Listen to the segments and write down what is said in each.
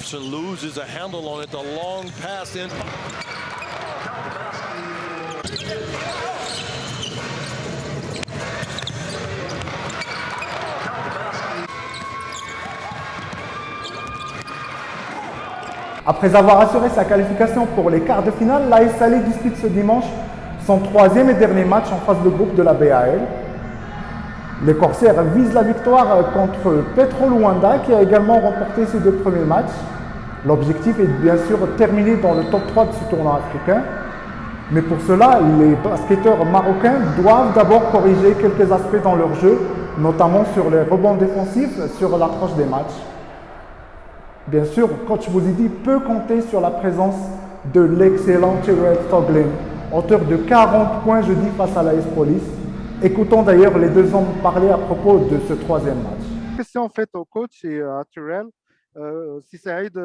Anderson loses a handle on it, the long pass in. Après avoir assuré sa qualification pour les quarts de finale, l'AS Salé dispute ce dimanche son troisième et dernier match en phase de groupe de la BAL. Les Corsaires visent la victoire contre Petro Luanda qui a également remporté ses deux premiers matchs. L'objectif est bien sûr de terminer dans le top 3 de ce tournoi africain. Mais pour cela, les basketteurs marocains doivent d'abord corriger quelques aspects dans leur jeu, notamment sur les rebonds défensifs, sur l'approche des matchs. Bien sûr, coach Bouzidi peut compter sur la présence de l'excellent Terrell Stoglin, auteur de 40 points jeudi face à l'AS Police. Écoutons d'ailleurs les deux hommes parler à propos de ce troisième match. Question faite au coach et à Terrell. Si ça aide,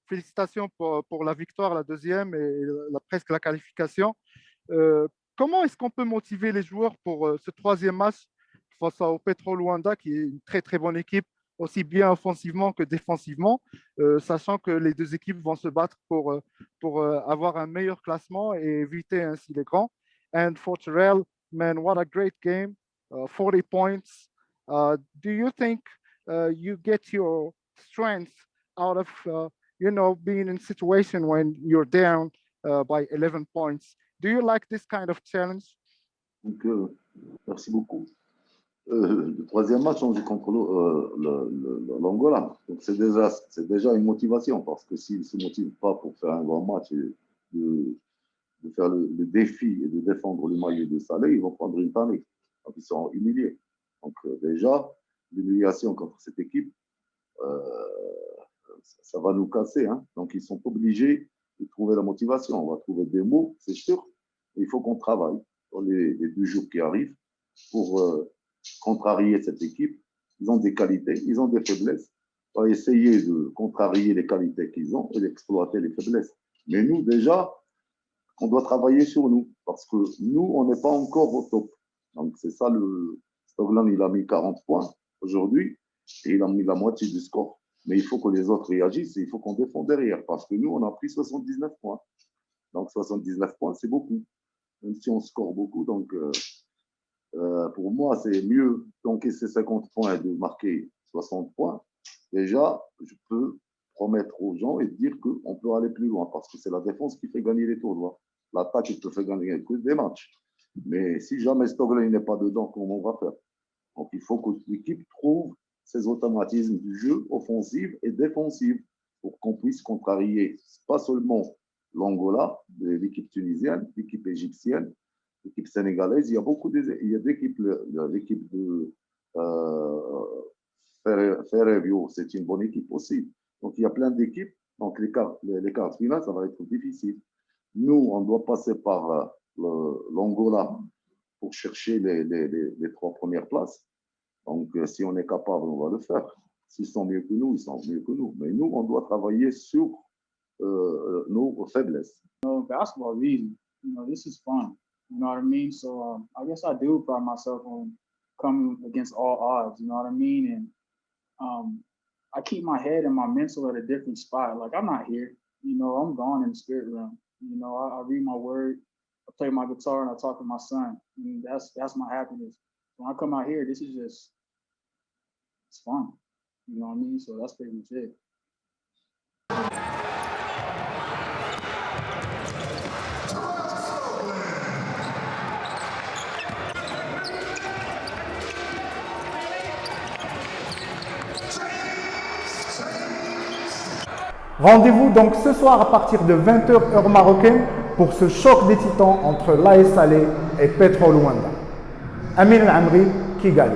félicitations pour la victoire, la deuxième et presque la qualification. Comment est-ce qu'on peut motiver les joueurs pour ce troisième match face au Petro Luanda, qui est une très très bonne équipe, aussi bien offensivement que défensivement, sachant que les deux équipes vont se battre pour avoir un meilleur classement et éviter ainsi les grands. And for Terrell, man, what a great game, 40 points. Do you think you get your strength out of, being in a situation when you're down by 11 points? Do you like this kind of challenge? Donc, merci beaucoup. Le troisième match, on joue contre l'Angola. Donc, c'est déjà une motivation parce que s'ils ne se motivent pas pour faire un grand match et de faire le défi et de défendre le maillot de Salé, ils vont prendre une panique. Donc, ils seront humiliés. Donc, déjà, l'humiliation contre cette équipe, ça va nous casser. Hein. Donc, ils sont obligés de trouver la motivation. On va trouver des mots, c'est sûr. Il faut qu'on travaille dans les 2 jours qui arrivent pour contrarier cette équipe. Ils ont des qualités, ils ont des faiblesses. On va essayer de contrarier les qualités qu'ils ont et d'exploiter les faiblesses. Mais nous, déjà, on doit travailler sur nous parce que nous, on n'est pas encore au top. Donc, c'est ça, le Stoglin, il a mis 40 points aujourd'hui et il a mis la moitié du score. Mais il faut que les autres réagissent et il faut qu'on défende derrière parce que nous, on a pris 79 points. Donc, 79 points, c'est beaucoup. Même si on score beaucoup, donc pour moi, c'est mieux d'encaisser 50 points et de marquer 60 points. Déjà, je peux promettre aux gens et dire qu'on peut aller plus loin parce que c'est la défense qui fait gagner les tournois. L'attaque, il peut faire gagner des matchs. Mais si jamais Stoglin n'est pas dedans, comment on va faire? Donc, il faut que l'équipe trouve ses automatismes du jeu offensif et défensif pour qu'on puisse contrarier pas seulement l'Angola, l'équipe tunisienne, l'équipe égyptienne, l'équipe sénégalaise. Il y a d'équipes. L'équipe de Ferrevio, c'est une bonne équipe aussi. Donc, il y a plein d'équipes. Donc, les quarts finales, ça va être difficile. Nous, on doit passer par l'Angola pour chercher les 3 premières places. Donc, si on est capable, on va le faire. S'ils sont mieux que nous, ils sont mieux que nous. Mais nous, on doit travailler sur nos faiblesses. Basketball is easy. This is fun. You know what I mean? So I guess I do pride myself on coming against all odds. You know what I mean? And I keep my head and my mental at a different spot. Like, I'm not here. I'm gone in the spirit realm. I read my word, I play my guitar, and I talk to my son. And that's my happiness. When I come out here, this is just, it's fun. You know what I mean? So that's pretty much it. Rendez-vous donc ce soir à partir de 20h heure marocaine pour ce choc des titans entre l'AS Salé et Petro Luanda. Amin Al-Amri, Kigali.